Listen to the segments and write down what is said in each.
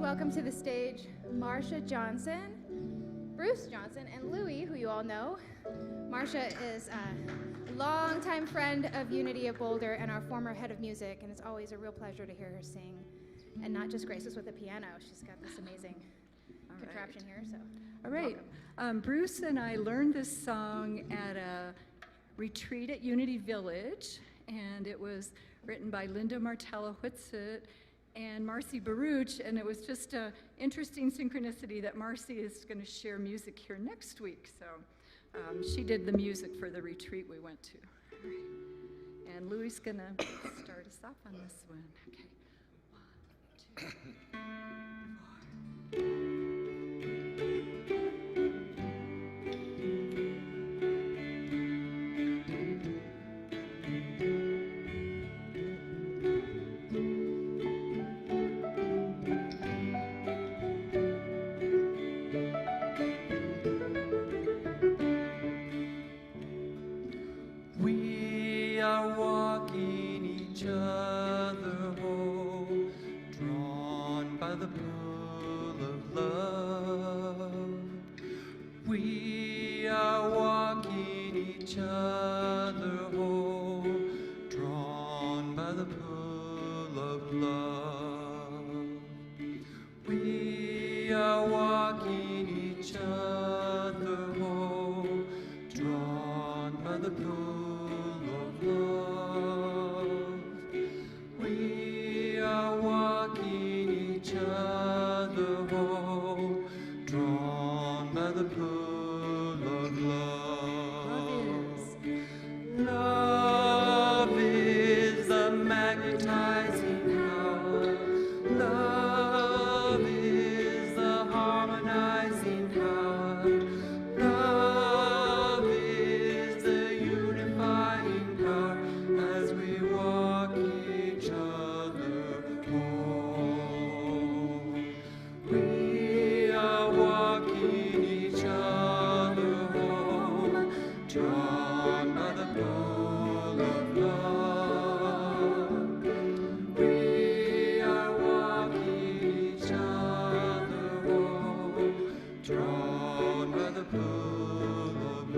welcome to the stage Marcia Johnson, Bruce Johnson, and Louie, who you all know. Marcia is a longtime friend of Unity of Boulder and our former head of music, and it's always a real pleasure to hear her sing and not just grace us with a piano. She's got this amazing contraption here, so. All right. Bruce and I learned this song at a retreat at Unity Village, and it was written by Linda Martello-Whitsitt and Marcy Baruch, and it was just an interesting synchronicity that Marcy is going to share music here next week. So she did the music for the retreat we went to. All right. And Louie's going to start us off on this one. Okay. 1, 2, 4.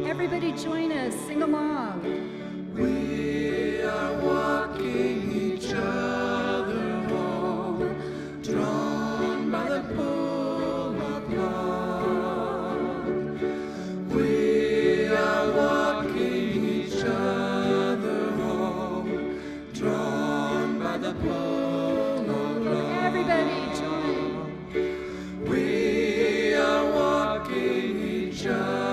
Everybody join us, sing along. We are walking each other home, drawn by the pull of love. We are walking each other home, drawn by the pull of love. Everybody join. We are walking each other.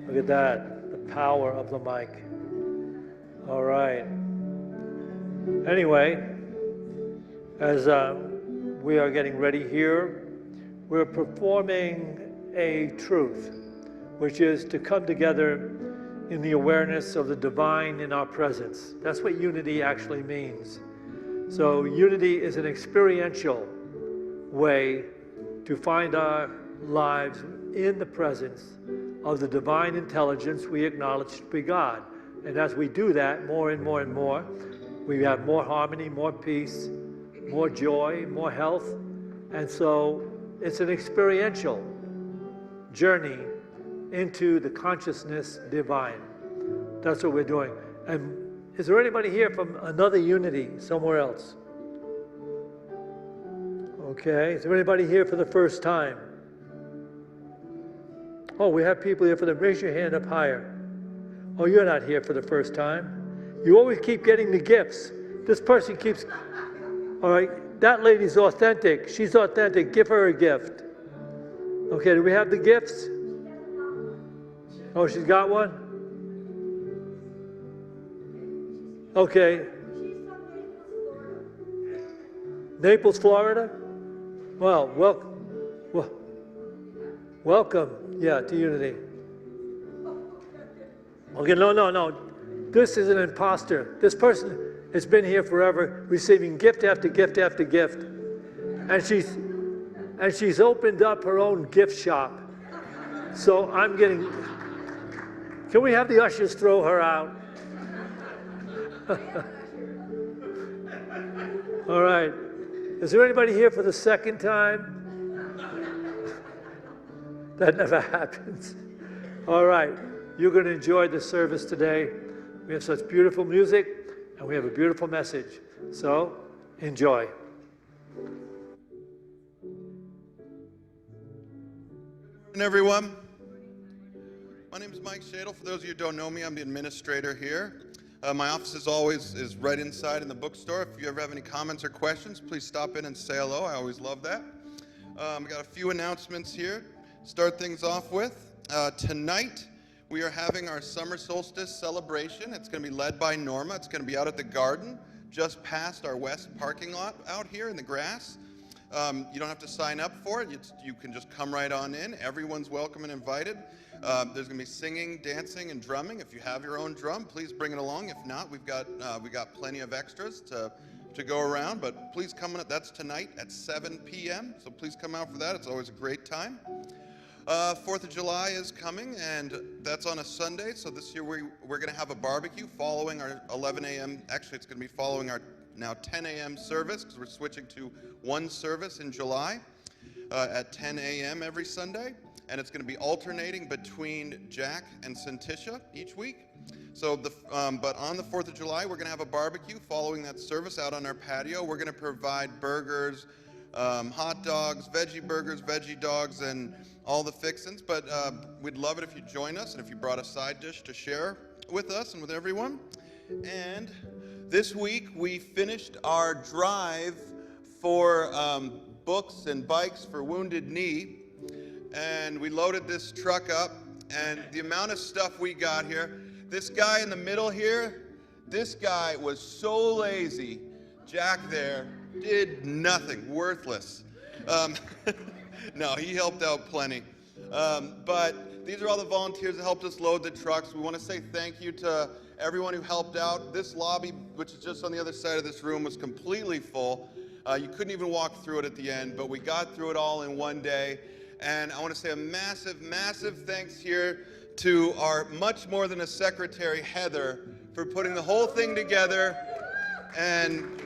Look at that, the power of the mic. All right. Anyway, As we are getting ready here, we're performing a truth, which is to come together in the awareness of the divine in our presence. That's what unity actually means. So unity is an experiential way to find our lives in the presence of the divine intelligence we acknowledge to be God. And as we do that more and more and more, we have more harmony, more peace, more joy, more health. And so it's an experiential journey into the consciousness divine. That's what we're doing. And is there anybody here from another unity somewhere else? Okay. Is there anybody here for the first time? Oh, we have people here for the, raise your hand up higher. Oh, you're not here for the first time. You always keep getting the gifts. This person keeps, all right, that lady's authentic. She's authentic. Give her a gift. Okay, do we have the gifts? Oh, she's got one? Okay. Naples, Florida? Well, welcome, yeah, to Unity. Okay, no. This is an imposter. This person has been here forever, receiving gift after gift after gift. And she's opened up her own gift shop. So I'm getting, can we have the ushers throw her out? All right. Is there anybody here for the second time? That never happens. All right. You're going to enjoy the service today. We have such beautiful music, and we have a beautiful message. So, enjoy. Good morning, everyone. My name is Mike Shadle. For those of you who don't know me, I'm the administrator here. My office is right inside in the bookstore. If you ever have any comments or questions, please stop in and say hello. I always love that. We got a few announcements here. Start things off with. Tonight, we are having our summer solstice celebration. It's going to be led by Norma. It's going to be out at the garden, just past our west parking lot out here in the grass. You don't have to sign up for it. You can just come right on in. Everyone's welcome and invited. There's going to be singing, dancing, and drumming. If you have your own drum, please bring it along. If not, we got plenty of extras to go around. But please come on. That's tonight at 7 p.m. So please come out for that. It's always a great time. 4th of July is coming, and that's on a Sunday. So this year we're going to have a barbecue following our 11 a.m. Actually, it's going to be following our now 10 a.m. service, because we're switching to one service in July at 10 a.m. every Sunday. And it's going to be alternating between Jack and Syntysche each week. So, but on the 4th of July, we're going to have a barbecue following that service out on our patio. We're going to provide burgers, hot dogs, veggie burgers, veggie dogs, and all the fixins. But we'd love it if you join us and if you brought a side dish to share with us and with everyone. And this week, we finished our drive for books and bikes for Wounded Knee. And we loaded this truck up, and the amount of stuff we got here, this guy in the middle here, this guy was so lazy. Jack there did nothing, worthless. No, he helped out plenty. But these are all the volunteers that helped us load the trucks. We want to say thank you to everyone who helped out. This lobby, which is just on the other side of this room, was completely full. You couldn't even walk through it at the end, but we got through it all in one day. And I want to say a massive, massive thanks here to our much more than a secretary, Heather, for putting the whole thing together. And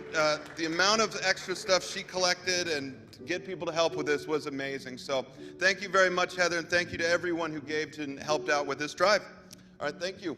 the amount of extra stuff she collected and to get people to help with this was amazing. So thank you very much, Heather, and thank you to everyone who gave and helped out with this drive. All right, thank you.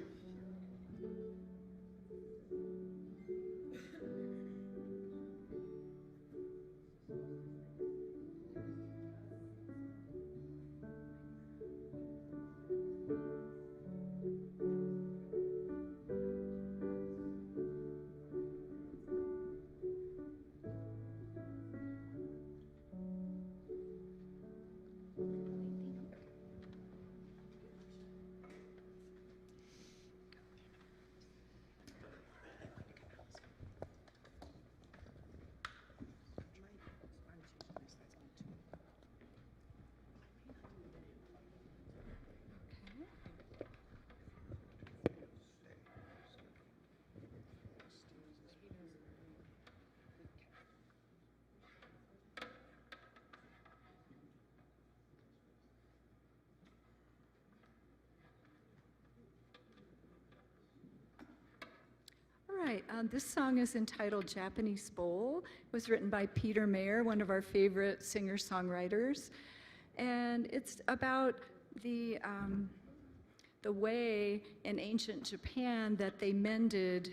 right. This song is entitled Japanese Bowl. It was written by Peter Mayer, one of our favorite singer-songwriters. And it's about the way in ancient Japan that they mended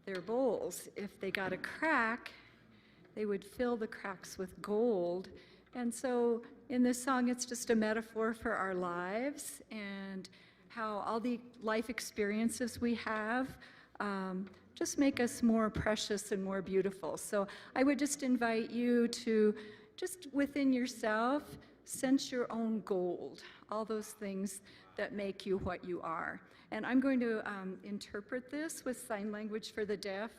their bowls. If they got a crack, they would fill the cracks with gold. And so in this song, it's just a metaphor for our lives and how all the life experiences we have just make us more precious and more beautiful. So I would just invite you to just within yourself, sense your own gold, all those things that make you what you are. And I'm going to interpret this with sign language for the deaf.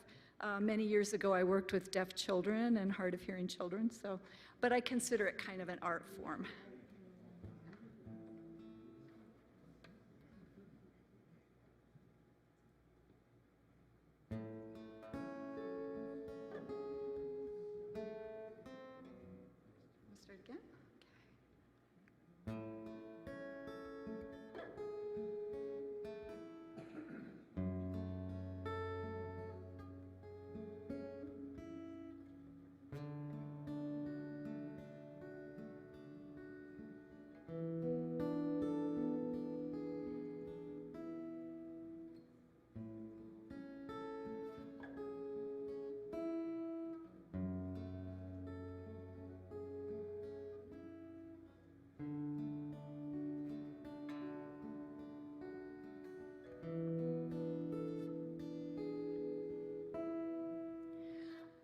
Many years ago, I worked with deaf children and hard of hearing children, but I consider it kind of an art form. We'll start again.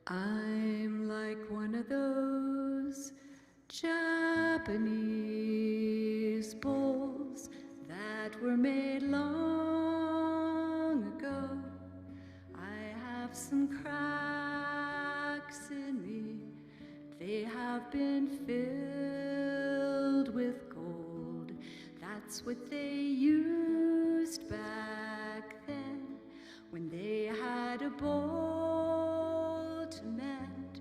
I'm like one of those Japanese bowls that were made long ago. I have some cracks in me. They have been filled with gold. That's what they used back then when they had a bowl to mend.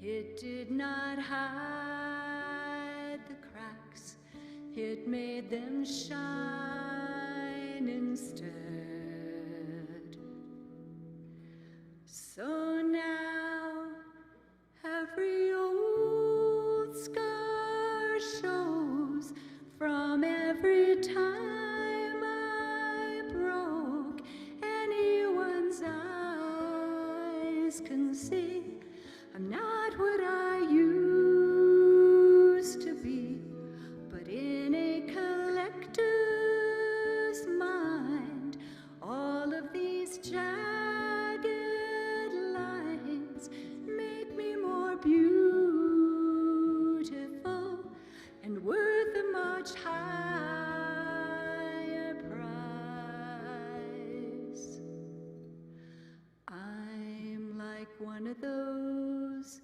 It did not hide the cracks, it made them shine instead. So now every old scar shows from every time I broke anyone's eyes can see I'm not what I used to be, but in a collector's mind, all of these jagged lines make me more beautiful and worth a much higher price. I'm like one of those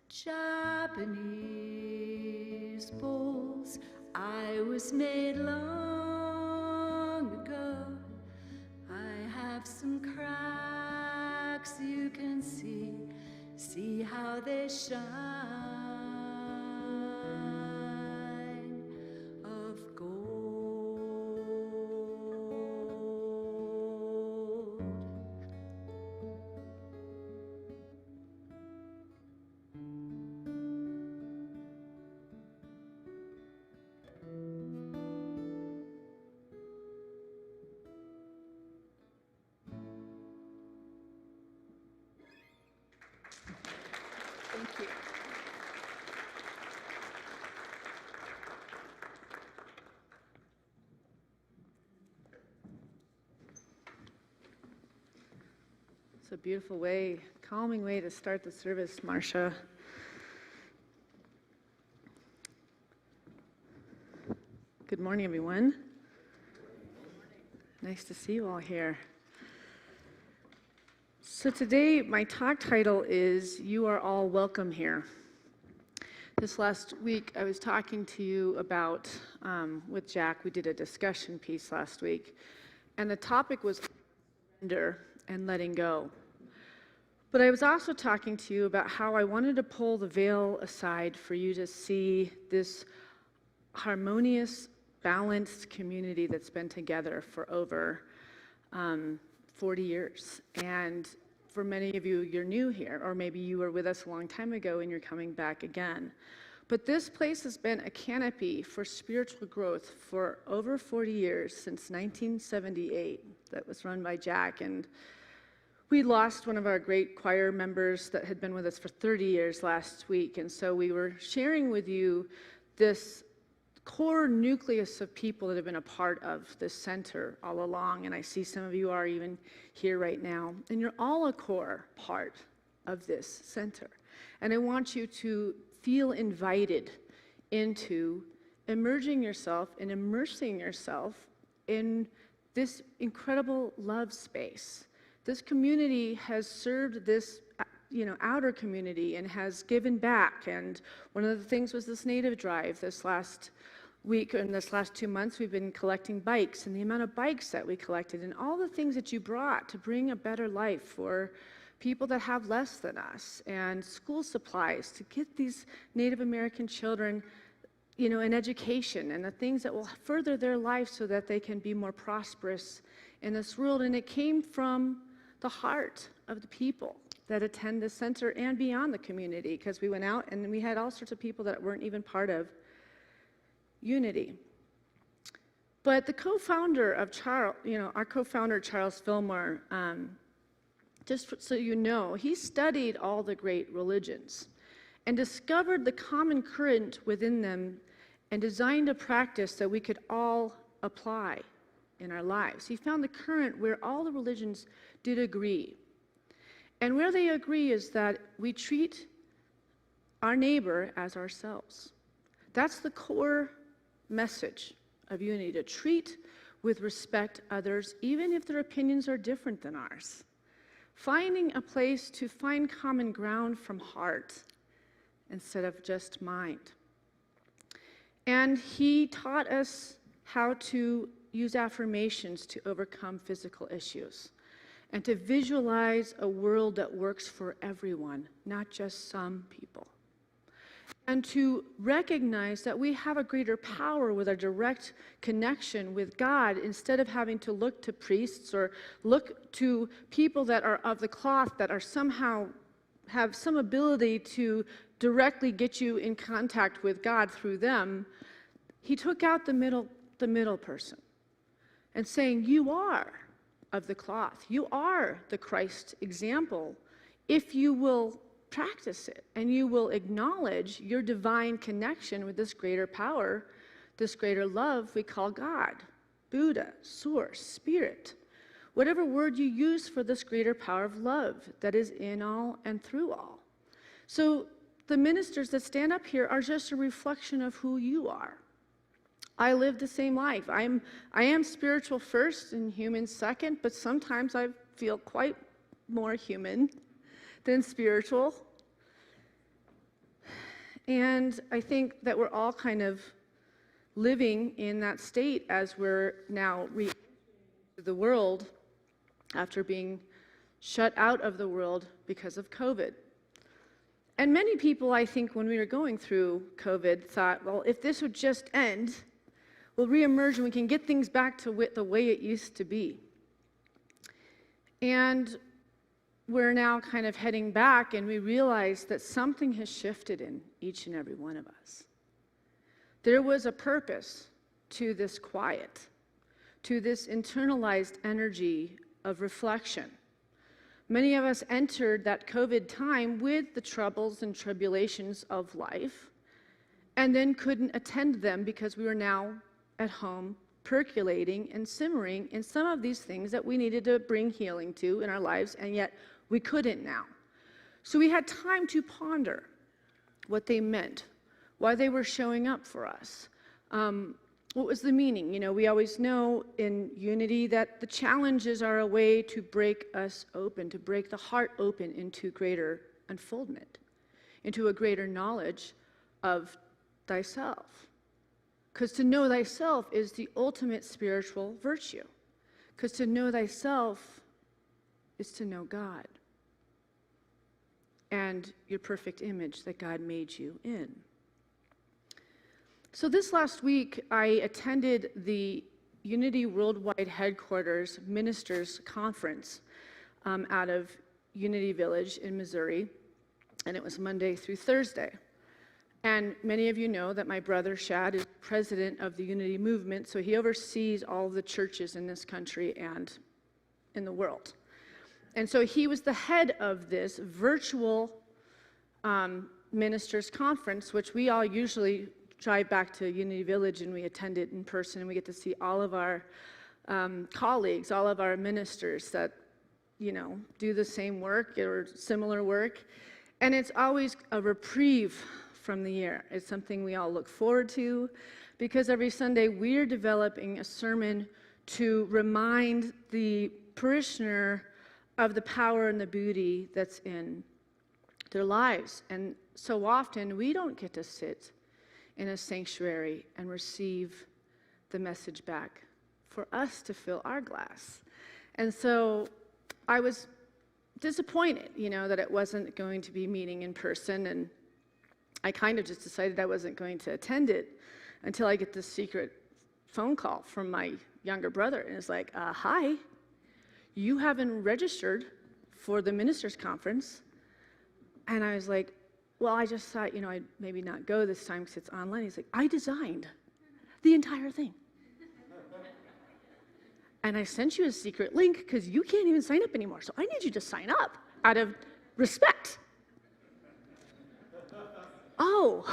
Japanese bowls. I was made long ago. I have some cracks you can see how they shine of gold. Thank you. It's a beautiful way, calming way to start the service, Marcia. Good morning, everyone. Nice to see you all here. So today, my talk title is You Are All Welcome Here. This last week, I was talking to you about, with Jack, we did a discussion piece last week, and the topic was surrender and letting go. But I was also talking to you about how I wanted to pull the veil aside for you to see this harmonious, balanced community that's been together for over 40 years. And for many of you, you're new here, or maybe you were with us a long time ago and you're coming back again. But this place has been a canopy for spiritual growth for over 40 years, since 1978, that was run by Jack. And we lost one of our great choir members that had been with us for 30 years last week. And so we were sharing with you this core nucleus of people that have been a part of this center all along. And I see some of you are even here right now. And you're all a core part of this center. And I want you to feel invited into emerging yourself and immersing yourself in this incredible love space. This community has served this, outer community and has given back. And one of the things was this Native Drive. This last week and this last 2 months, we've been collecting bikes, and the amount of bikes that we collected and all the things that you brought to bring a better life for people that have less than us, and school supplies to get these Native American children, an education and the things that will further their life so that they can be more prosperous in this world. And it came from the heart of the people that attend the center and beyond the community, because we went out and we had all sorts of people that weren't even part of Unity. But the co-founder of our co-founder, Charles Fillmore, just so you know, he studied all the great religions and discovered the common current within them and designed a practice that we could all apply in our lives. He found the current where all the religions did agree. And where they agree is that we treat our neighbor as ourselves. That's the core message of Unity, to treat with respect others, even if their opinions are different than ours. Finding a place to find common ground from heart instead of just mind. And he taught us how to use affirmations to overcome physical issues and to visualize a world that works for everyone, not just some people. And to recognize that we have a greater power with our direct connection with God, instead of having to look to priests or look to people that are of the cloth, that are somehow have some ability to directly get you in contact with God through them. He took out the middle person and saying, you are of the cloth. You are the Christ example if you will practice it, and you will acknowledge your divine connection with this greater power, this greater love we call God, Buddha, Source, Spirit, whatever word you use for this greater power of love that is in all and through all. So the ministers that stand up here are just a reflection of who you are. I live the same life. I am spiritual first and human second, but sometimes I feel quite more human than spiritual. And I think that we're all kind of living in that state as we're now re-entering the world after being shut out of the world because of COVID. And many people, I think, when we were going through COVID, thought, well, if this would just end, we'll reemerge and we can get things back to the way it used to be. And we're now kind of heading back, and we realize that something has shifted in each and every one of us. There was a purpose to this quiet, to this internalized energy of reflection. Many of us entered that COVID time with the troubles and tribulations of life, and then couldn't attend them because we were now at home percolating and simmering in some of these things that we needed to bring healing to in our lives, and yet we couldn't now. So we had time to ponder what they meant, why they were showing up for us. What was the meaning? You know, we always know in Unity that the challenges are a way to break us open, to break the heart open into greater unfoldment, into a greater knowledge of thyself. Because to know thyself is the ultimate spiritual virtue. Because to know thyself is to know God and your perfect image that God made you in. So this last week, I attended the Unity Worldwide Headquarters Ministers Conference out of Unity Village in Missouri, and it was Monday through Thursday. And many of you know that my brother Shad is president of the Unity Movement, so he oversees all of the churches in this country and in the world. And so he was the head of this virtual ministers conference, which we all usually drive back to Unity Village and we attend it in person, and we get to see all of our colleagues, all of our ministers that, you know, do the same work or similar work. And it's always a reprieve from the year. It's something we all look forward to, because every Sunday we're developing a sermon to remind the parishioner of the power and the beauty that's in their lives. And so often we don't get to sit in a sanctuary and receive the message back for us to fill our glass. And so I was disappointed, you know, that it wasn't going to be meeting in person, and I kind of just decided I wasn't going to attend it until I get this secret phone call from my younger brother, and it's like, hi, you haven't registered for the ministers conference. And I was like, well, I just thought, you know, I'd maybe not go this time because it's online. He's like, I designed the entire thing. And I sent you a secret link because you can't even sign up anymore. So I need you to sign up out of respect. Oh,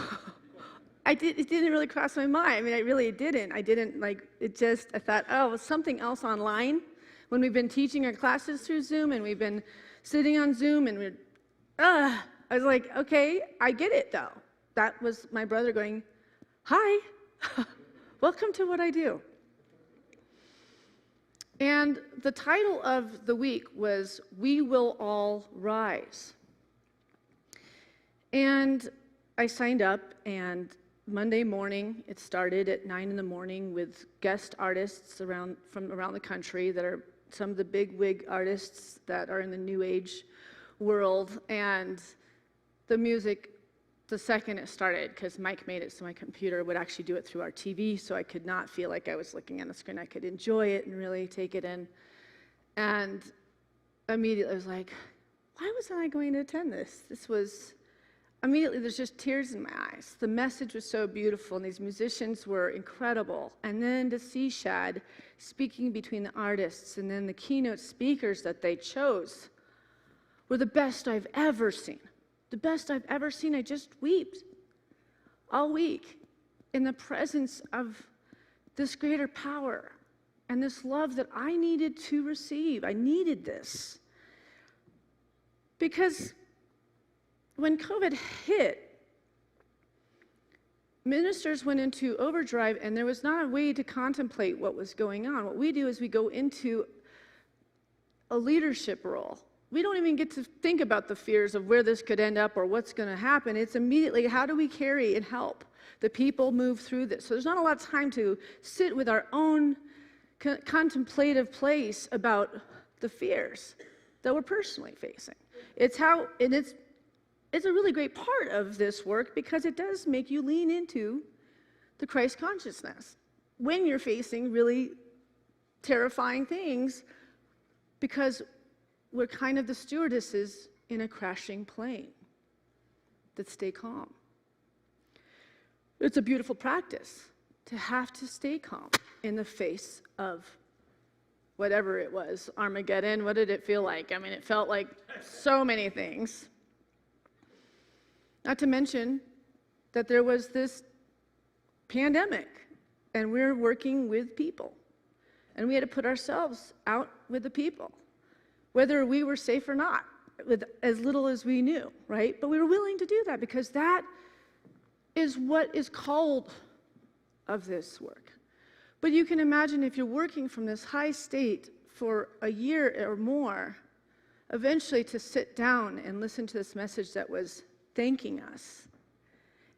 it didn't really cross my mind. I mean, I really didn't. I thought, oh, it was something else online. When we've been teaching our classes through Zoom and we've been sitting on Zoom and I was like, okay, I get it though. That was my brother going, hi, welcome to what I do. And the title of the week was, We Will All Rise. And I signed up, and Monday morning, it started at 9 in the morning with guest artists from around the country that are some of the big wig artists that are in the New Age world. And the music, the second it started, because Mike made it so my computer would actually do it through our TV, so I could not feel like I was looking at the screen. I could enjoy it and really take it in. And immediately I was like, why wasn't I going to attend this? Immediately, there's just tears in my eyes. The message was so beautiful, and these musicians were incredible. And then to see Shad speaking between the artists, and then the keynote speakers that they chose were the best I've ever seen. The best I've ever seen. I just wept all week in the presence of this greater power and this love that I needed to receive. I needed this. Because when COVID hit, ministers went into overdrive, and there was not a way to contemplate what was going on. What we do is we go into a leadership role. We don't even get to think about the fears of where this could end up or what's going to happen. It's immediately, how do we carry and help the people move through this? So there's not a lot of time to sit with our own contemplative place about the fears that we're personally facing. It's a really great part of this work, because it does make you lean into the Christ consciousness when you're facing really terrifying things, because we're kind of the stewardesses in a crashing plane that stay calm. It's a beautiful practice to have to stay calm in the face of whatever it was, Armageddon. What did it feel like? I mean, it felt like so many things. Not to mention that there was this pandemic, and we're working with people, and we had to put ourselves out with the people, whether we were safe or not, with as little as we knew, right? But we were willing to do that because that is what is called of this work. But you can imagine if you're working from this high state for a year or more, eventually to sit down and listen to this message that was thanking us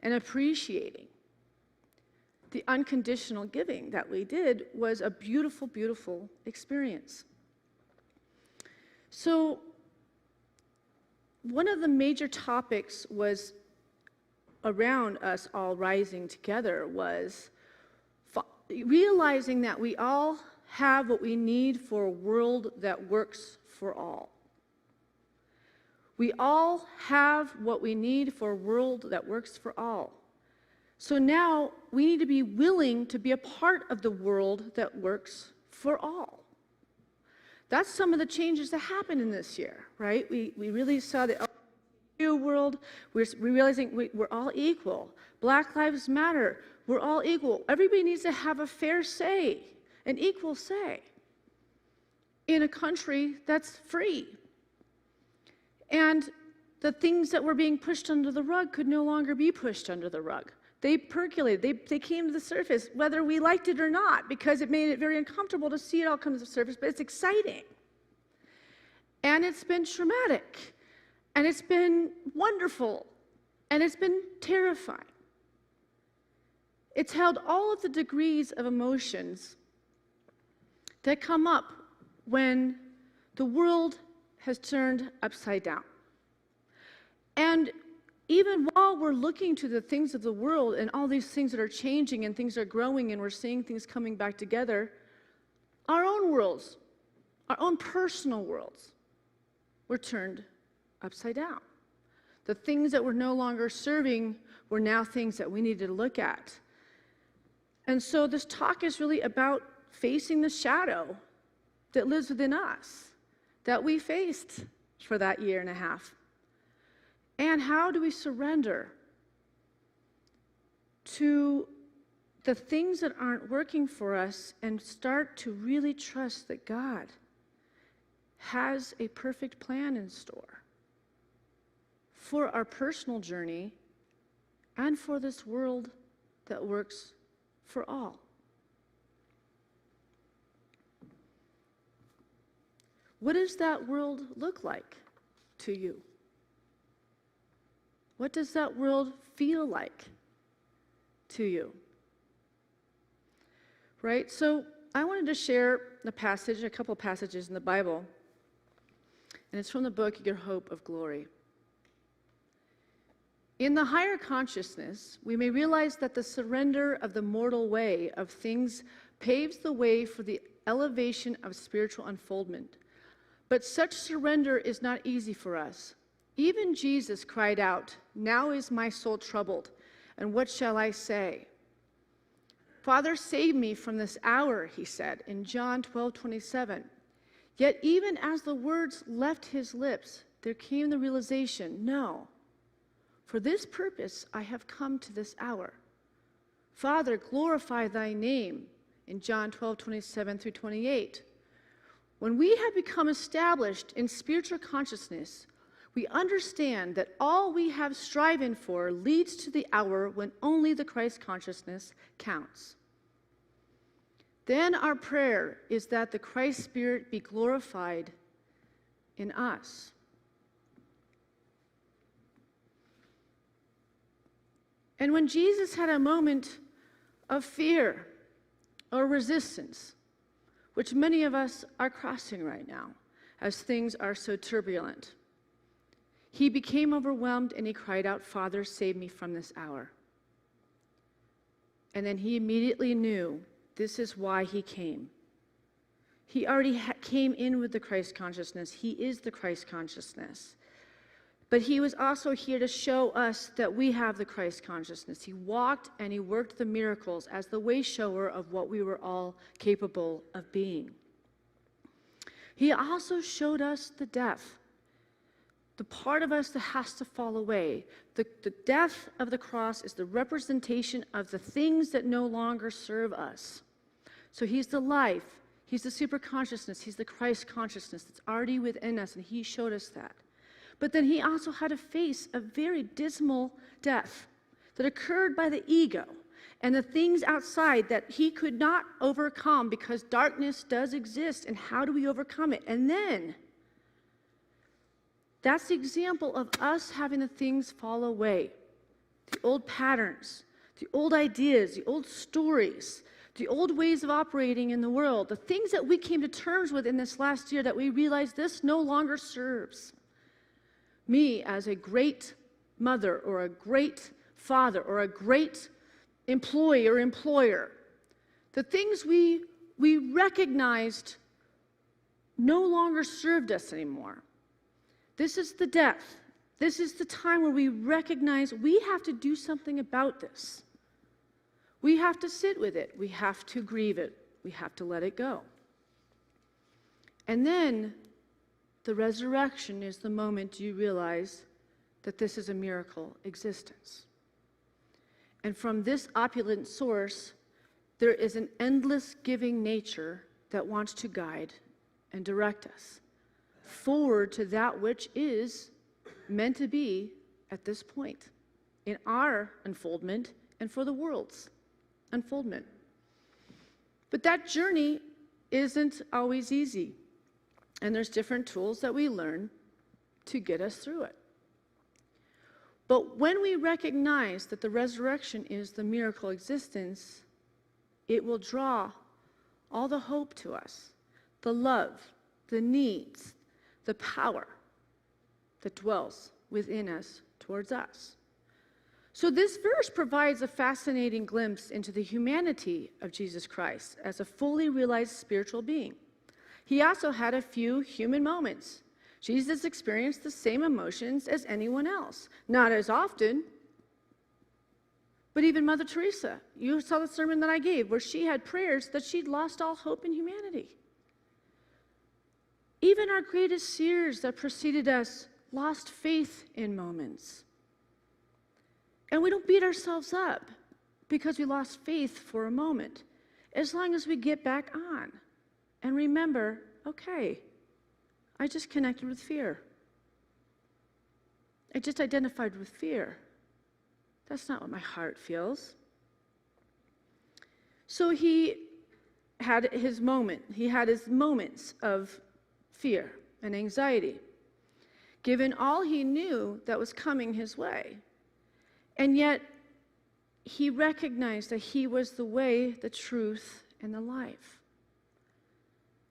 and appreciating the unconditional giving that we did was a beautiful, beautiful experience. So one of the major topics was around us all rising together was realizing that we all have what we need for a world that works for all. We all have what we need for a world that works for all. So now we need to be willing to be a part of the world that works for all. That's some of the changes that happened in this year, right? We really saw the LGBT world. We're realizing we're all equal. Black Lives Matter. We're all equal. Everybody needs to have a fair say, an equal say in a country that's free. And the things that were being pushed under the rug could no longer be pushed under the rug. They percolated, they came to the surface, whether we liked it or not, because it made it very uncomfortable to see it all come to the surface, but it's exciting. And it's been traumatic, and it's been wonderful, and it's been terrifying. It's held all of the degrees of emotions that come up when the world has turned upside down. And even while we're looking to the things of the world and all these things that are changing and things are growing and we're seeing things coming back together, our own worlds, our own personal worlds, were turned upside down. The things that were no longer serving were now things that we needed to look at. And so this talk is really about facing the shadow that lives within us, that we faced for that year and a half. And how do we surrender to the things that aren't working for us and start to really trust that God has a perfect plan in store for our personal journey and for this world that works for all? What does that world look like to you? What does that world feel like to you? Right? So I wanted to share a passage, a couple passages in the Bible, and it's from the book Your Hope of Glory. In the higher consciousness, we may realize that the surrender of the mortal way of things paves the way for the elevation of spiritual unfoldment. But such surrender is not easy for us. Even Jesus cried out, "Now is my soul troubled, and what shall I say? Father, save me from this hour," he said in John 12:27. Yet even as the words left his lips, there came the realization, no, for this purpose I have come to this hour. Father, glorify thy name in John 12:27 through 28. When we have become established in spiritual consciousness, we understand that all we have striven for leads to the hour when only the Christ consciousness counts. Then our prayer is that the Christ Spirit be glorified in us. And when Jesus had a moment of fear or resistance, which many of us are crossing right now as things are so turbulent, he became overwhelmed and he cried out, "Father, save me from this hour." And then he immediately knew this is why he came. He already came in with the Christ consciousness. He is the Christ consciousness. But he was also here to show us that we have the Christ consciousness. He walked and he worked the miracles as the way shower of what we were all capable of being. He also showed us the death, the part of us that has to fall away. The death of the cross is the representation of the things that no longer serve us. So he's the life, he's the super consciousness, he's the Christ consciousness that's already within us, and he showed us that. But then he also had to face a very dismal death that occurred by the ego and the things outside that he could not overcome because darkness does exist, and how do we overcome it? And then that's the example of us having the things fall away. The old patterns, the old ideas, the old stories, the old ways of operating in the world, the things that we came to terms with in this last year that we realized this no longer serves me as a great mother or a great father or a great employee or employer. The things we recognized no longer served us anymore. This is the death. This is the time where we recognize we have to do something about this. We have to sit with it. We have to grieve it. We have to let it go. And then the resurrection is the moment you realize that this is a miracle existence. And from this opulent source, there is an endless giving nature that wants to guide and direct us forward to that which is meant to be at this point in our unfoldment and for the world's unfoldment. But that journey isn't always easy, and there's different tools that we learn to get us through it. But when we recognize that the resurrection is the miracle existence, it will draw all the hope to us, the love, the needs, the power that dwells within us towards us. So this verse provides a fascinating glimpse into the humanity of Jesus Christ as a fully realized spiritual being. He also had a few human moments. Jesus experienced the same emotions as anyone else. Not as often, but even Mother Teresa, you saw the sermon that I gave where she had prayers that she'd lost all hope in humanity. Even our greatest seers that preceded us lost faith in moments. And we don't beat ourselves up because we lost faith for a moment, as long as we get back on and remember, okay, I just connected with fear. I just identified with fear. That's not what my heart feels. So he had his moment. He had his moments of fear and anxiety, given all he knew that was coming his way. And yet, he recognized that he was the way, the truth, and the life.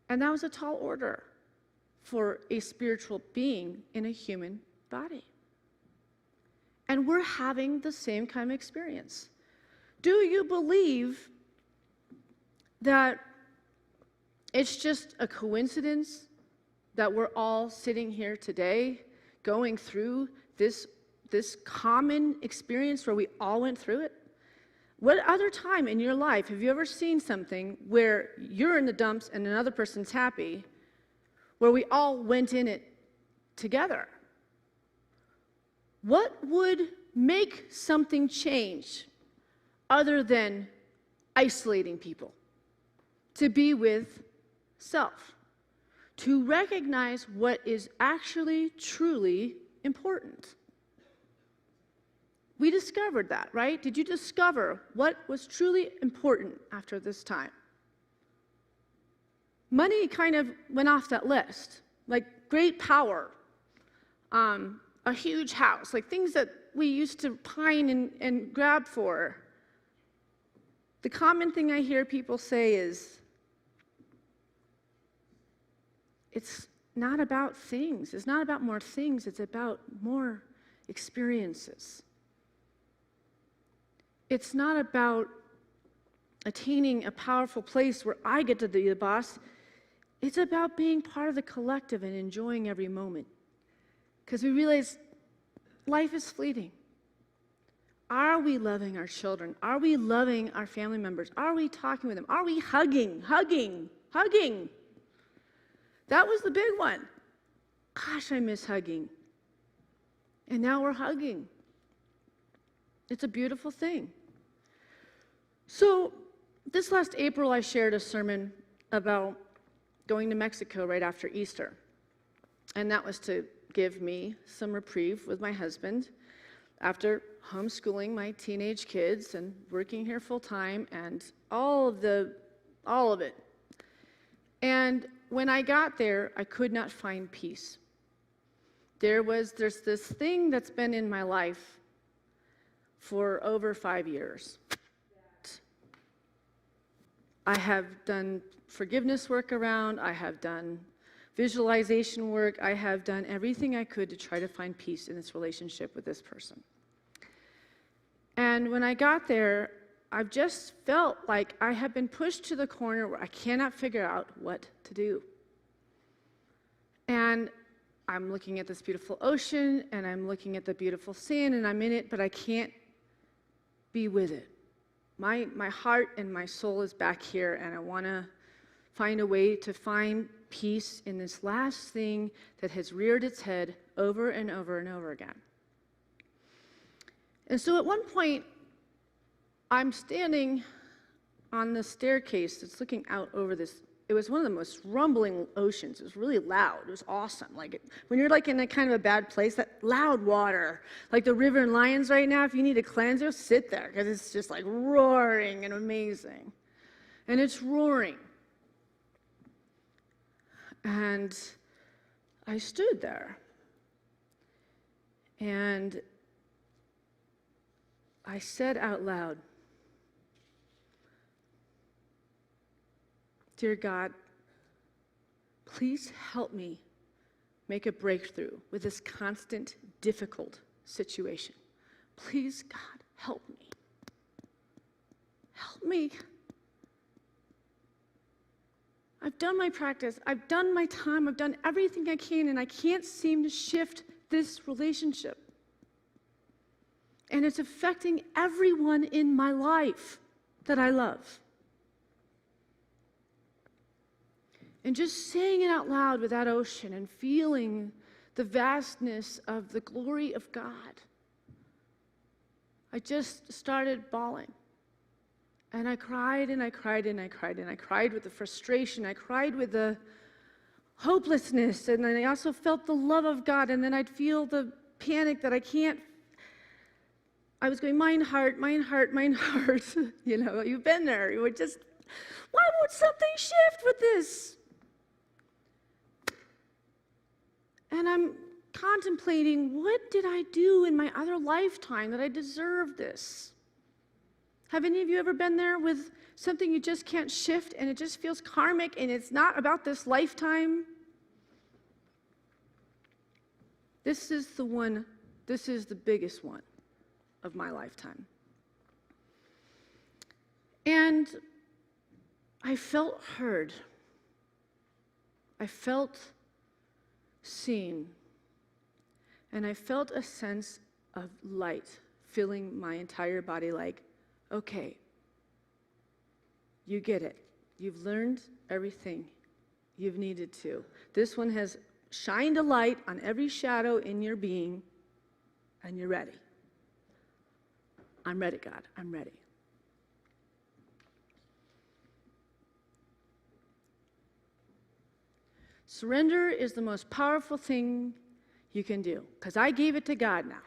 And that was a tall order for a spiritual being in a human body. And we're having the same kind of experience. Do you believe that it's just a coincidence that we're all sitting here today going through this common experience where we all went through it? What other time in your life have you ever seen something where you're in the dumps and another person's happy, where we all went in it together? What would make something change other than isolating people? To be with self. To recognize what is actually truly important. We discovered that, right? Did you discover what was truly important after this time? Money kind of went off that list, like great power, a huge house, like things that we used to pine and grab for. The common thing I hear people say is, it's not about things. It's not about more things. It's about more experiences. It's not about attaining a powerful place where I get to be the boss. It's about being part of the collective and enjoying every moment. Because we realize life is fleeting. Are we loving our children? Are we loving our family members? Are we talking with them? Are we hugging? That was the big one. Gosh, I miss hugging. And now we're hugging. It's a beautiful thing. So this last April, I shared a sermon about going to Mexico right after Easter. And that was to give me some reprieve with my husband after homeschooling my teenage kids and working here full time and all of it. And when I got there, I could not find peace. There's this thing that's been in my life for over 5 years. I have done forgiveness work around, I have done visualization work, I have done everything I could to try to find peace in this relationship with this person. And when I got there, I've just felt like I have been pushed to the corner where I cannot figure out what to do. And I'm looking at this beautiful ocean, and I'm looking at the beautiful sand, and I'm in it, but I can't be with it. My heart and my soul is back here, and I want to find a way to find peace in this last thing that has reared its head over and over and over again. And so at one point, I'm standing on the staircase that's looking out over this. It was one of the most rumbling oceans. It was really loud. It was awesome. When you're like in a kind of a bad place, that loud water, like the river in Lyons right now, if you need a cleanser, sit there because it's just like roaring and amazing. And it's roaring. And I stood there. And I said out loud, "Dear God, please help me make a breakthrough with this constant, difficult situation. Please, God, help me. Help me. I've done my practice. I've done my time. I've done everything I can, and I can't seem to shift this relationship. And it's affecting everyone in my life that I love." And just saying it out loud with that ocean and feeling the vastness of the glory of God, I just started bawling. And I cried and I cried and I cried and I cried with the frustration. I cried with the hopelessness. And then I also felt the love of God. And then I'd feel the panic that I was going, mine heart, mine heart, mine heart. You know, you've been there. You would just, why won't something shift with this? And I'm contemplating, what did I do in my other lifetime that I deserve this? Have any of you ever been there with something you just can't shift and it just feels karmic and it's not about this lifetime? This is the biggest one of my lifetime. And I felt heard. I felt seen. And I felt a sense of light filling my entire body, like, okay, you get it. You've learned everything you've needed to. This one has shined a light on every shadow in your being, and you're ready. I'm ready, God. I'm ready. Surrender is the most powerful thing you can do, because I gave it to God now.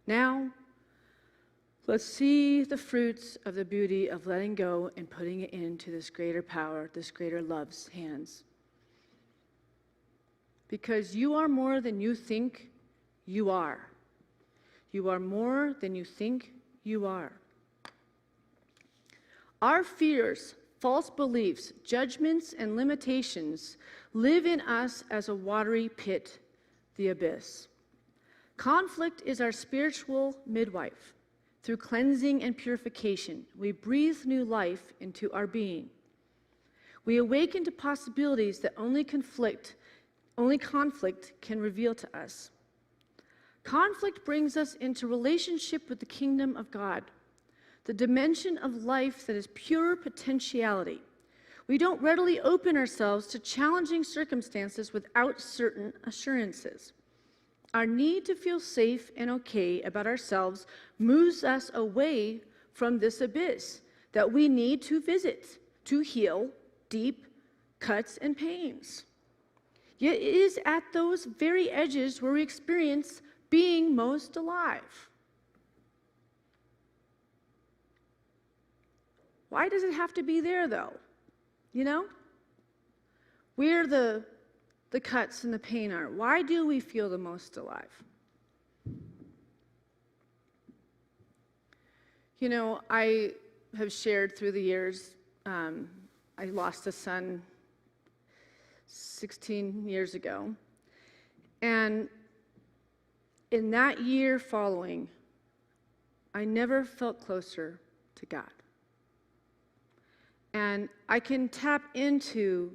Now, let's see the fruits of the beauty of letting go and putting it into this greater power, this greater love's hands. Because you are more than you think you are. You are more than you think you are. Our fears, false beliefs, judgments, and limitations live in us as a watery pit, the abyss. Conflict is our spiritual midwife. Through cleansing and purification, we breathe new life into our being. We awaken to possibilities that only conflict can reveal to us. Conflict brings us into relationship with the kingdom of God, the dimension of life that is pure potentiality. We don't readily open ourselves to challenging circumstances without certain assurances. Our need to feel safe and okay about ourselves moves us away from this abyss that we need to visit to heal deep cuts and pains. Yet it is at those very edges where we experience being most alive. Why does it have to be there, though? You know? Where the cuts and the pain are. Why do we feel the most alive? You know, I have shared through the years, I lost a son 16 years ago. And in that year following, I never felt closer to God. And I can tap into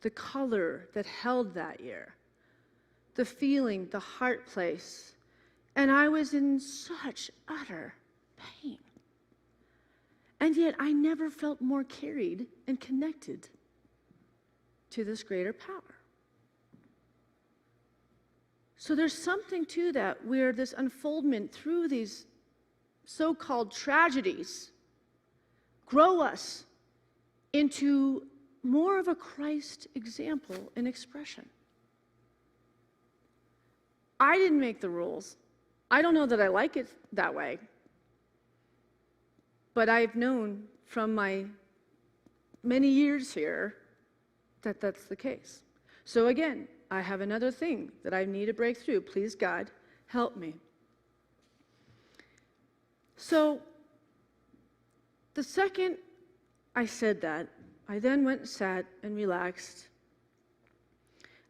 the color that held that year, the feeling, the heart place. And I was in such utter pain. And yet I never felt more carried and connected to this greater power. So there's something to that where this unfoldment through these so-called tragedies grow us into more of a Christ example and expression. I didn't make the rules. I don't know that I like it that way. But I've known from my many years here that that's the case. So again, I have another thing that I need to break through. Please, God, help me. So the second I said that, I then went and sat and relaxed.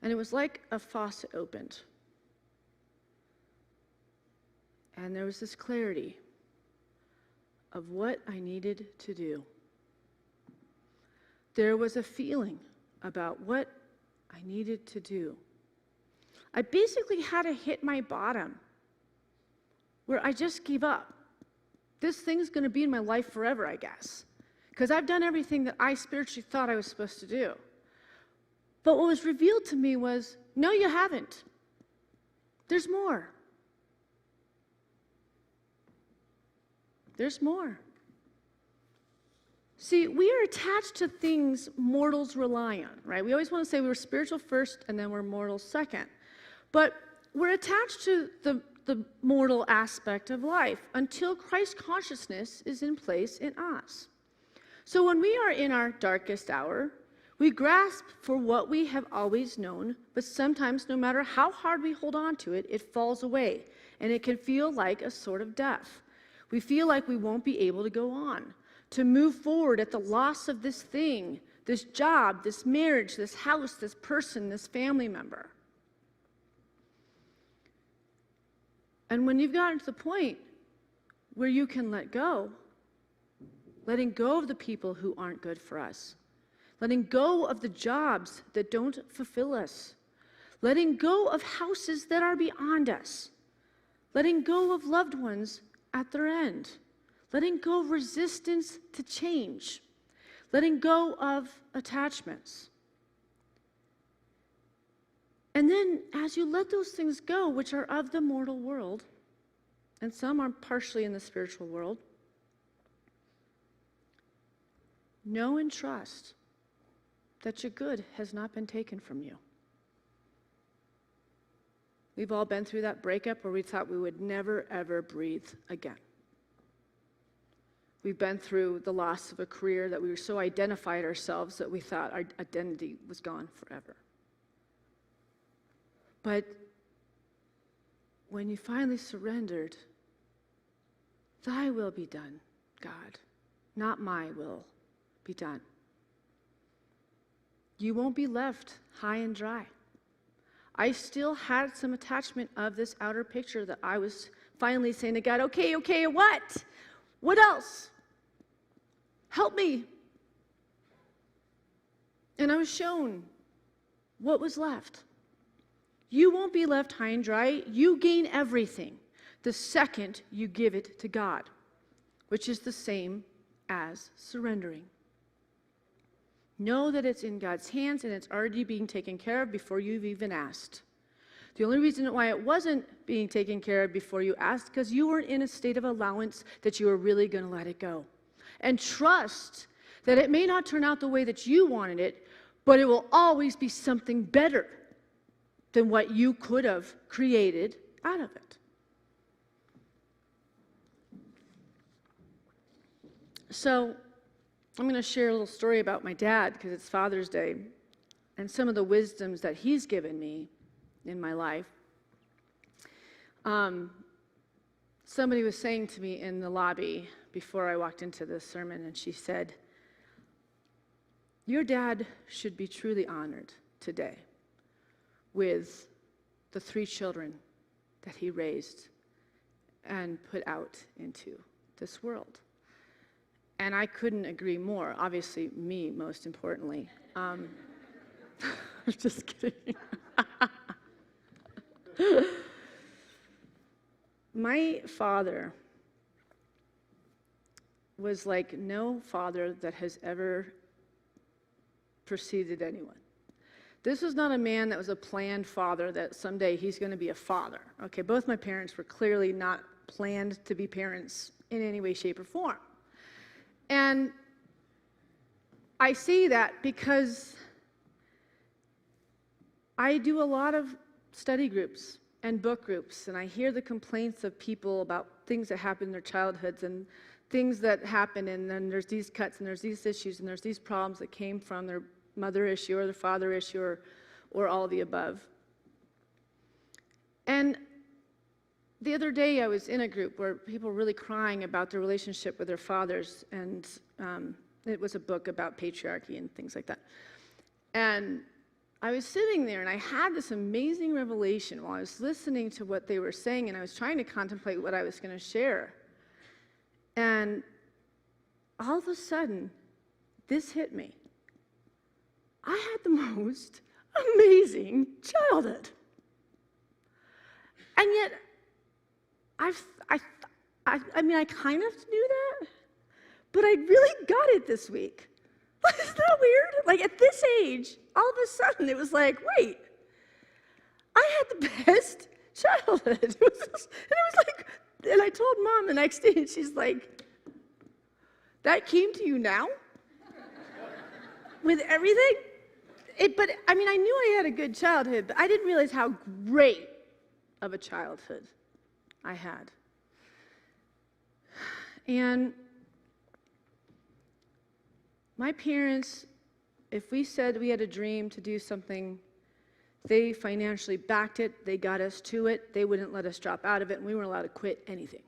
And it was like a faucet opened. And there was this clarity of what I needed to do. There was a feeling about what I needed to do. I basically had to hit my bottom where I just gave up. This thing's going to be in my life forever, I guess, because I've done everything that I spiritually thought I was supposed to do. But what was revealed to me was, no, you haven't. There's more. There's more. See, we are attached to things mortals rely on, right? We always want to say we were spiritual first and then we're mortal second. But we're attached to the mortal aspect of life until Christ consciousness is in place in us. So when we are in our darkest hour, we grasp for what we have always known, but sometimes no matter how hard we hold on to it, it falls away, and it can feel like a sort of death. We feel like we won't be able to go on, to move forward at the loss of this thing, this job, this marriage, this house, this person, this family member. And when you've gotten to the point where you can let go, letting go of the people who aren't good for us, letting go of the jobs that don't fulfill us, letting go of houses that are beyond us, letting go of loved ones at their end, letting go of resistance to change, letting go of attachments. And then as you let those things go, which are of the mortal world, and some are partially in the spiritual world, know and trust that your good has not been taken from you. We've all been through that breakup where we thought we would never, ever breathe again. We've been through the loss of a career that we were so identified ourselves that we thought our identity was gone forever. But when you finally surrendered, thy will be done, God, not my will be done. You won't be left high and dry. I still had some attachment of this outer picture that I was finally saying to God, okay, what? What else? Help me. And I was shown what was left. You won't be left high and dry. You gain everything the second you give it to God, which is the same as surrendering. Know that it's in God's hands and it's already being taken care of before you've even asked. The only reason why it wasn't being taken care of before you asked, because you weren't in a state of allowance that you were really going to let it go. And trust that it may not turn out the way that you wanted it, but it will always be something better than what you could have created out of it. So I'm going to share a little story about my dad because it's Father's Day and some of the wisdoms that he's given me in my life. Somebody was saying to me in the lobby before I walked into this sermon, and she said, your dad should be truly honored today with the 3 children that he raised and put out into this world. And I couldn't agree more. Obviously, me, most importantly. I'm just kidding. My father was like no father that has ever preceded anyone. This was not a man that was a planned father that someday he's going to be a father. Okay, both my parents were clearly not planned to be parents in any way, shape, or form. And I say that because I do a lot of study groups and book groups, and I hear the complaints of people about things that happen in their childhoods and things that happen, and then there's these cuts and there's these issues and there's these problems that came from their mother issue or their father issue or all of the above. And the other day I was in a group where people were really crying about their relationship with their fathers, and it was a book about patriarchy and things like that. And I was sitting there and I had this amazing revelation while I was listening to what they were saying, and I was trying to contemplate what I was going to share. And all of a sudden, this hit me. I had the most amazing childhood. And yet, I mean, I kind of knew that, but I really got it this week. Isn't that weird? Like, at this age, all of a sudden, it was like, wait, I had the best childhood. It was like, and I told Mom the next day, and she's like, that came to you now? With everything? But, I mean, I knew I had a good childhood, but I didn't realize how great of a childhood I had. And my parents, if we said we had a dream to do something, they financially backed it, they got us to it, they wouldn't let us drop out of it, and we weren't allowed to quit anything.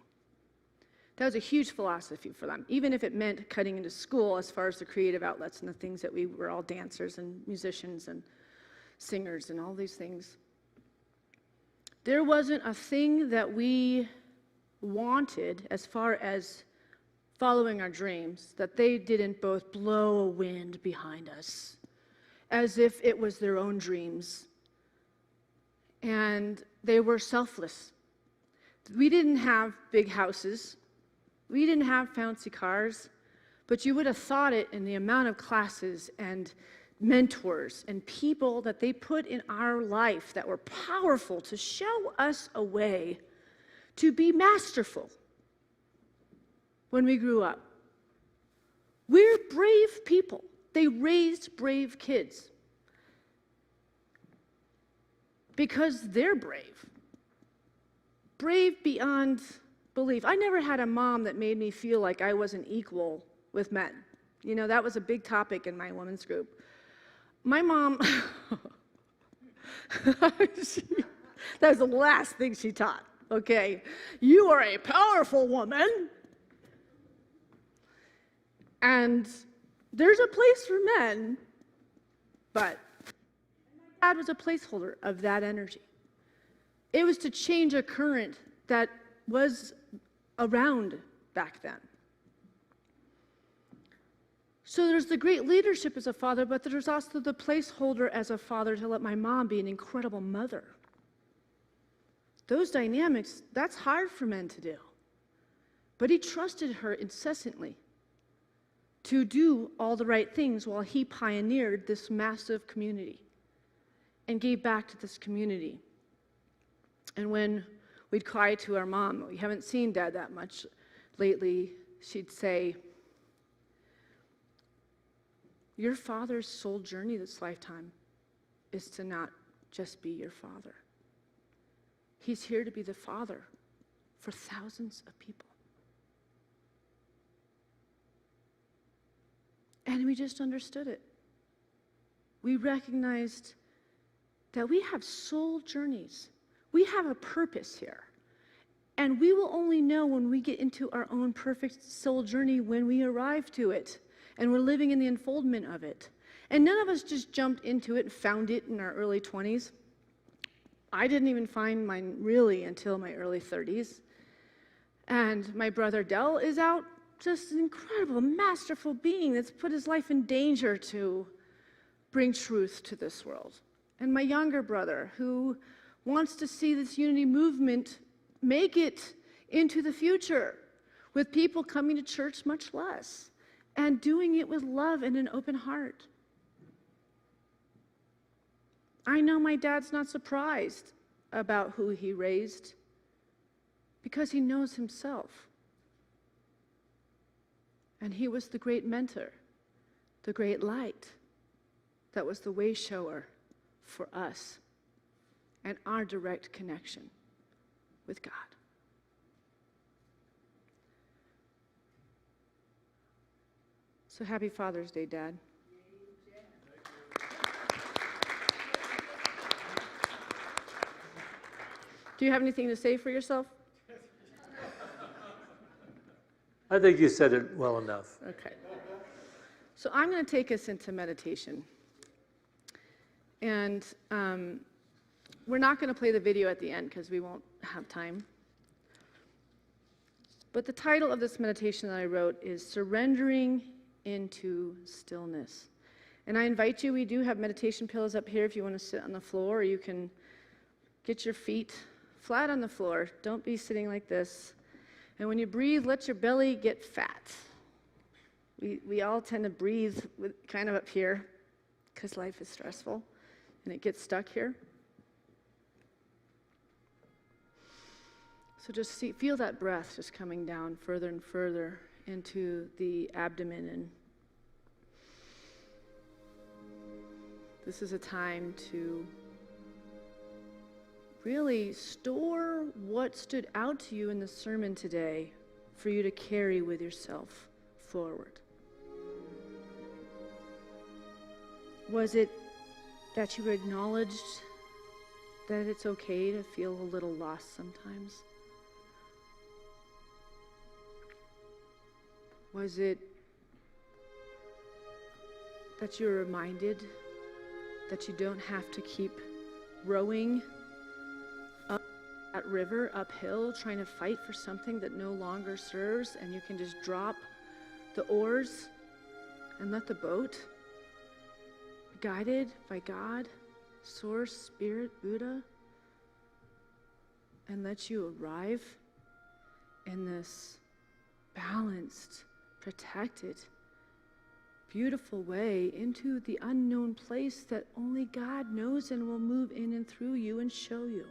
That was a huge philosophy for them, even if it meant cutting into school as far as the creative outlets and the things that we were all dancers and musicians and singers and all these things. There wasn't a thing that we wanted as far as following our dreams that they didn't both blow a wind behind us as if it was their own dreams. And they were selfless. We didn't have big houses. We didn't have fancy cars, but you would have thought it in the amount of classes and mentors and people that they put in our life that were powerful to show us a way to be masterful when we grew up. We're brave people. They raised brave kids because they're brave. Brave beyond belief. I never had a mom that made me feel like I wasn't equal with men. You know, that was a big topic in my women's group. My mom, that was the last thing she taught, okay? You are a powerful woman. And there's a place for men, but my dad was a placeholder of that energy. It was to change a current that was around back then. So there's the great leadership as a father, but there's also the placeholder as a father to let my mom be an incredible mother. Those dynamics, that's hard for men to do. But he trusted her incessantly to do all the right things while he pioneered this massive community and gave back to this community. And when we'd cry to our mom, we haven't seen Dad that much lately, she'd say, your father's sole journey this lifetime is to not just be your father. He's here to be the father for thousands of people. And we just understood it. We recognized that we have soul journeys. We have a purpose here. And we will only know when we get into our own perfect soul journey when we arrive to it. And we're living in the unfoldment of it. And none of us just jumped into it and found it in our early 20s. I didn't even find mine really until my early 30s. And my brother Dell is out just an incredible, masterful being that's put his life in danger to bring truth to this world. And my younger brother, who wants to see this unity movement make it into the future, with people coming to church much less, and doing it with love and an open heart. I know my dad's not surprised about who he raised, because he knows himself. And he was the great mentor, the great light, that was the way shower for us and our direct connection with God. So happy Father's Day, Dad. Do you have anything to say for yourself? I think you said it well enough. Okay. So I'm going to take us into meditation. And we're not going to play the video at the end because we won't have time. But the title of this meditation that I wrote is Surrendering into Stillness. And I invite you, we do have meditation pillows up here if you want to sit on the floor, or you can get your feet flat on the floor. Don't be sitting like this. And when you breathe, let your belly get fat. We all tend to breathe with kind of up here because life is stressful and it gets stuck here. So just feel that breath just coming down further and further into the abdomen. And this is a time to really store what stood out to you in the sermon today for you to carry with yourself forward. Was it that you acknowledged that it's okay to feel a little lost sometimes? Was it that you're reminded that you don't have to keep rowing up that river uphill, trying to fight for something that no longer serves, and you can just drop the oars and let the boat be guided by God, Source, Spirit, Buddha, and let you arrive in this balanced, protected, beautiful way into the unknown place that only God knows and will move in and through you and show you.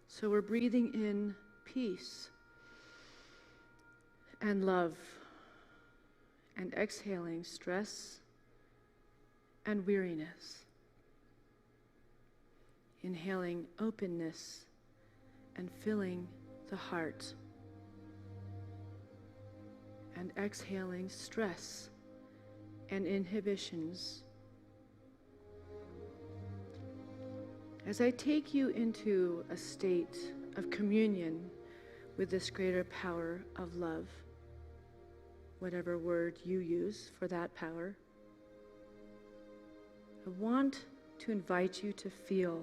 So we're breathing in peace and love, and exhaling stress and weariness. Inhaling openness and filling the heart. And exhaling stress and inhibitions. As I take you into a state of communion with this greater power of love, whatever word you use for that power, I want to invite you to feel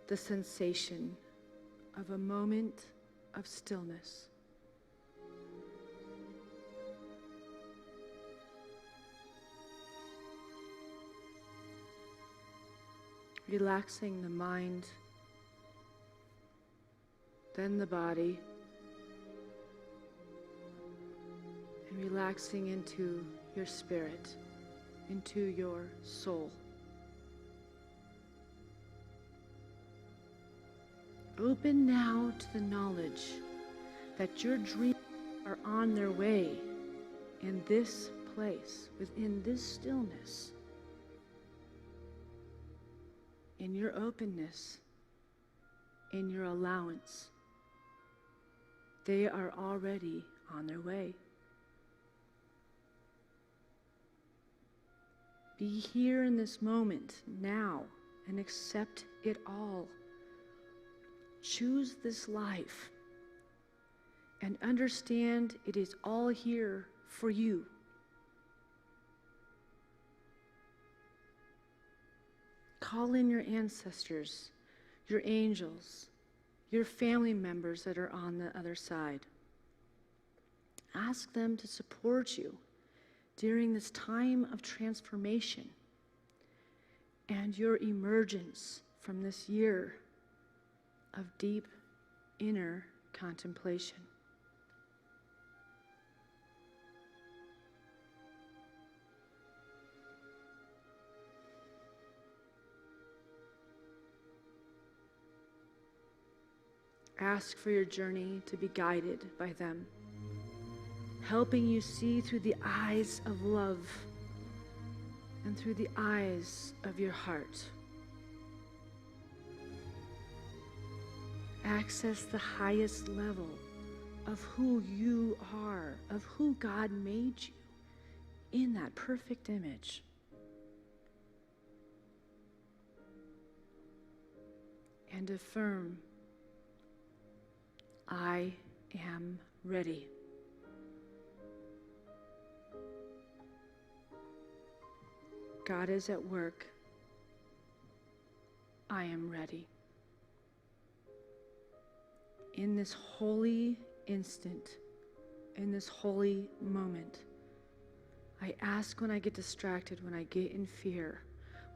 the sensation of a moment of stillness. Relaxing the mind, then the body, and relaxing into your spirit, into your soul. Open now to the knowledge that your dreams are on their way in this place, within this stillness. In your openness, in your allowance, they are already on their way. Be here in this moment now and accept it all. Choose this life and understand it is all here for you. Call in your ancestors, your angels, your family members that are on the other side. Ask them to support you during this time of transformation and your emergence from this year of deep inner contemplation. Ask for your journey to be guided by them, helping you see through the eyes of love and through the eyes of your heart. Access the highest level of who you are, of who God made you in that perfect image. And affirm, I am ready. God is at work. I am ready. In this holy instant, in this holy moment, I ask when I get distracted, when I get in fear,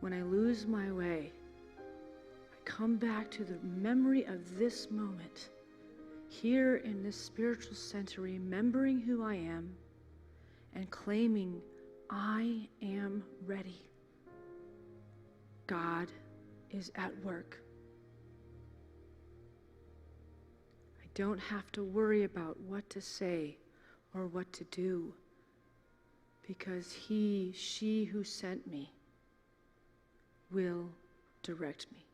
when I lose my way, I come back to the memory of this moment, here in this spiritual center, remembering who I am and claiming I am ready. God is at work. I don't have to worry about what to say or what to do, because she who sent me will direct me.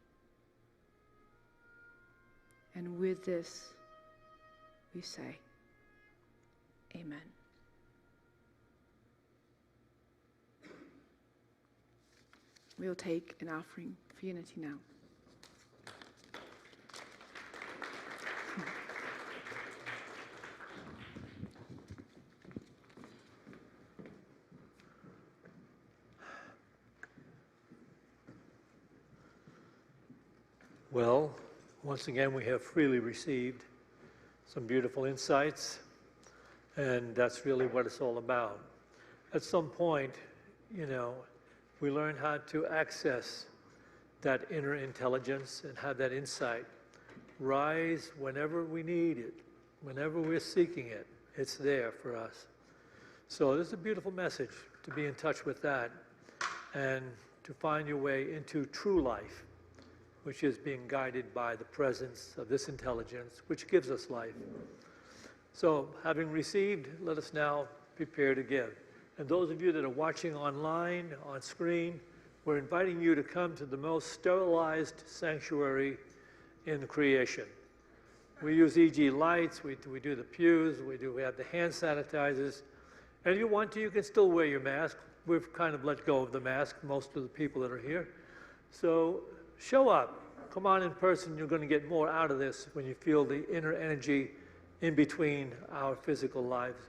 And with this, we say, Amen. We'll take an offering for unity now. Well, once again, we have freely received some beautiful insights, and that's really what it's all about. At some point, we learn how to access that inner intelligence and have that insight rise whenever we need it, whenever we're seeking it. It's there for us. So this is a beautiful message, to be in touch with that and to find your way into true life, which is being guided by the presence of this intelligence, which gives us life. So having received, let us now prepare to give. And those of you that are watching online, on screen, we're inviting you to come to the most sterilized sanctuary in creation. We use EG lights, we do the pews, we have the hand sanitizers. And if you want to, you can still wear your mask. We've kind of let go of the mask, most of the people that are here. So show up, come on in person. You're going to get more out of this when you feel the inner energy in between our physical lives.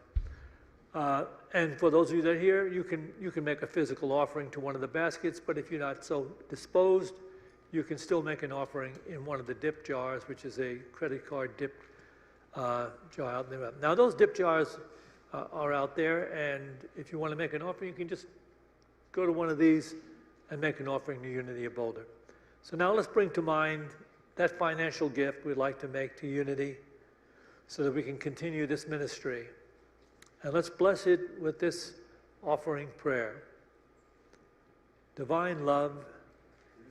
And for those of you that are here, you can make a physical offering to one of the baskets, but if you're not so disposed, you can still make an offering in one of the dip jars, which is a credit card dip jar. Now those dip jars are out there, and if you want to make an offering, you can just go to one of these and make an offering to Unity of Boulder. So now let's bring to mind that financial gift we'd like to make to Unity so that we can continue this ministry. And let's bless it with this offering prayer. Divine love,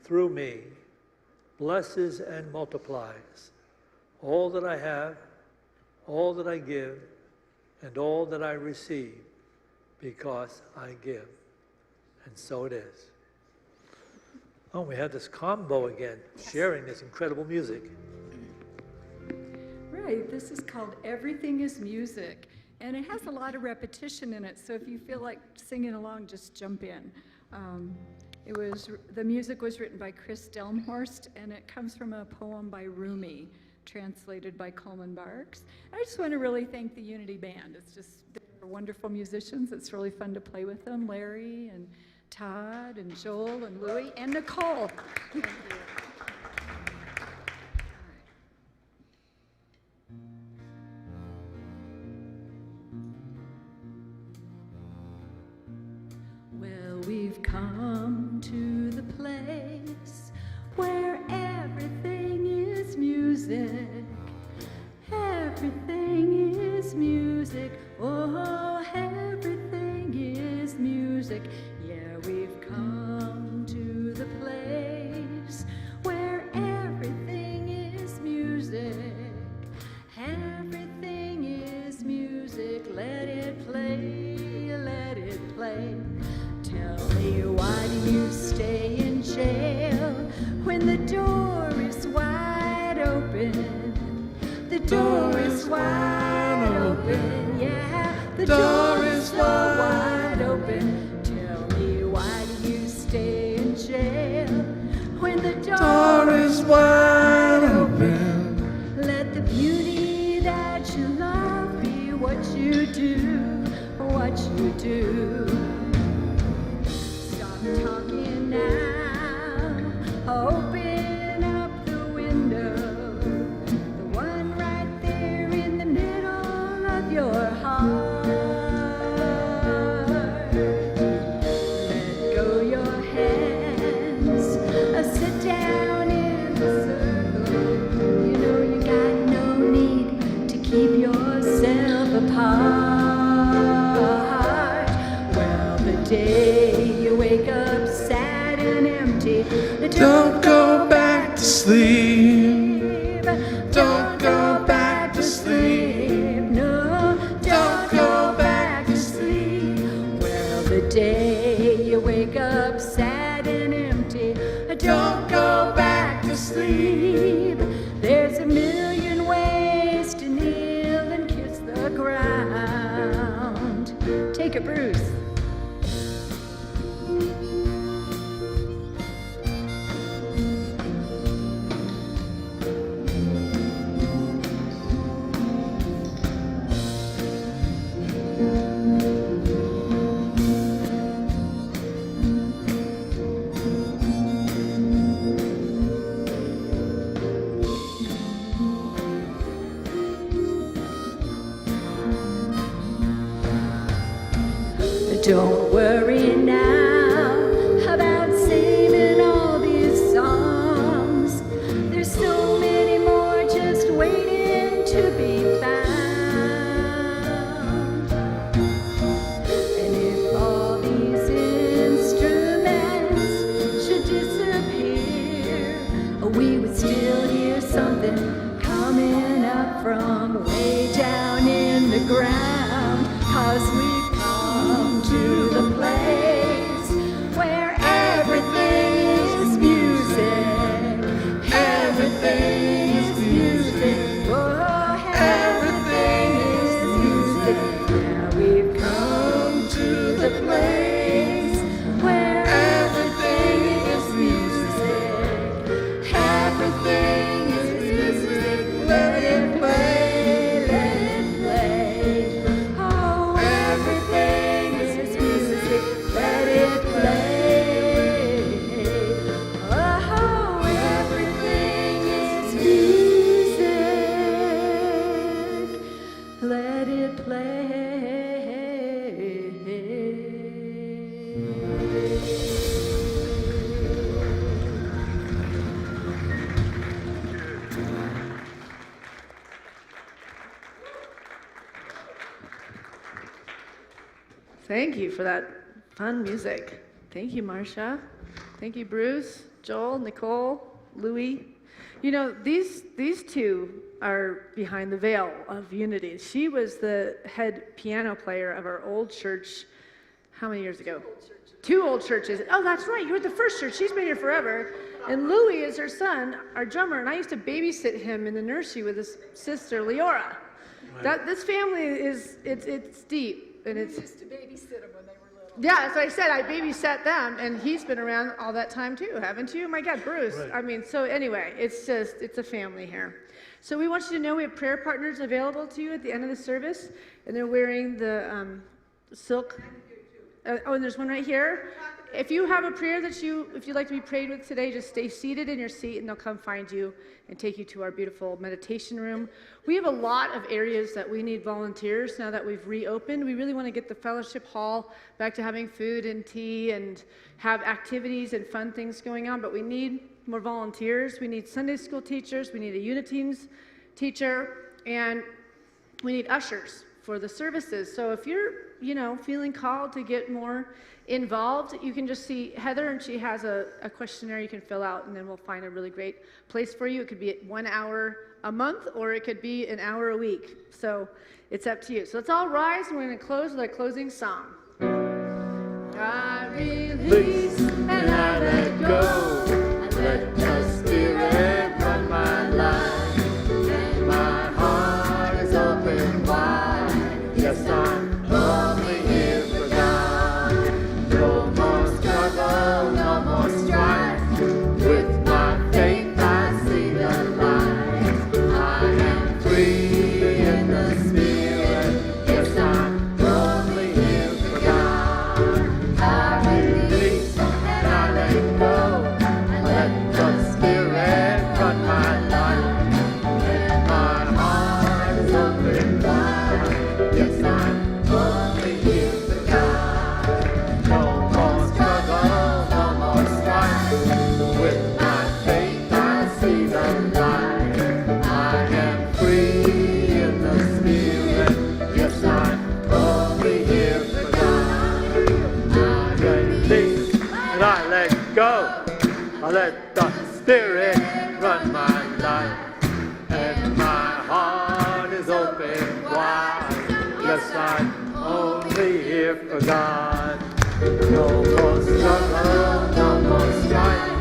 through me, blesses and multiplies all that I have, all that I give, and all that I receive, because I give. And so it is. Oh, we have this combo again, sharing this incredible music. Right, this is called Everything is Music. And it has a lot of repetition in it, so if you feel like singing along, just jump in. The music was written by Chris Delmhorst, and it comes from a poem by Rumi, translated by Coleman Barks. I just want to really thank the Unity Band. They're wonderful musicians. It's really fun to play with them. Larry and Todd and Joel and Louie and Nicole. Thank you. the door is wide open. The door is wide open. Yeah, the door is so wide open. Tell me, why do you stay in jail when the door is wide open? Let the beauty that you love be what you do, what you do. Stop talking now. Open up the window, the one right there in the middle of your heart. Let go your hands. Sit down in the circle. You know you got no need to keep yourself apart. Well, the day you wake up sad and empty, Don't go back to sleep. Don't go back to sleep. No, don't go back to sleep. Well, the day you wake up sad and empty, don't go back to sleep. There's a million ways to kneel and kiss the ground. Take it, Bruce. Don't worry now about saving all these songs. There's so many more just waiting to be found. And if all these instruments should disappear, we would still hear something coming up from way down in the ground. 'Cause we've come to the place where everything is music. Everything is music. Oh, everything is music. Now we've come to the place where everything is music. Everything is music. Let it play, let it play. Oh, everything is music. Let it play. Oh, everything is music. Let it play. Thank you for that fun music. Thank you, Marcia. Thank you, Bruce, Joel, Nicole, Louie. You know, these two are behind the veil of unity. She was the head piano player of our old church, how many years ago? Two old churches. Oh, that's right. You were at the first church. She's been here forever. And Louie is her son, our drummer, and I used to babysit him in the nursery with his sister, Leora. This family it's deep, and it's. used to babysit them when they were little. Yeah, as I said, I babysat them, and he's been around all that time too, haven't you? My God, Bruce. Right. I mean, so anyway, it's a family here. So we want you to know we have prayer partners available to you at the end of the service, and they're wearing the silk. And there's one right here. If you have a prayer if you'd like to be prayed with today, just stay seated in your seat, and they'll come find you and take you to our beautiful meditation room. We have a lot of areas that we need volunteers now that we've reopened. We really want to get the fellowship hall back to having food and tea and have activities and fun things going on, but we need more volunteers. We need Sunday school teachers, we need a Uniteens teacher, and we need ushers for the services. So if you're, feeling called to get more involved, you can just see Heather, and she has a questionnaire you can fill out, and then we'll find a really great place for you. It could be 1 hour a month, or it could be an hour a week. So it's up to you. So let's all rise, and we're going to close with a closing song. I release and I let go. I let us let the Spirit run my life. And my heart is open wide. Yes, I'm only here for God. No more struggle, no more strife.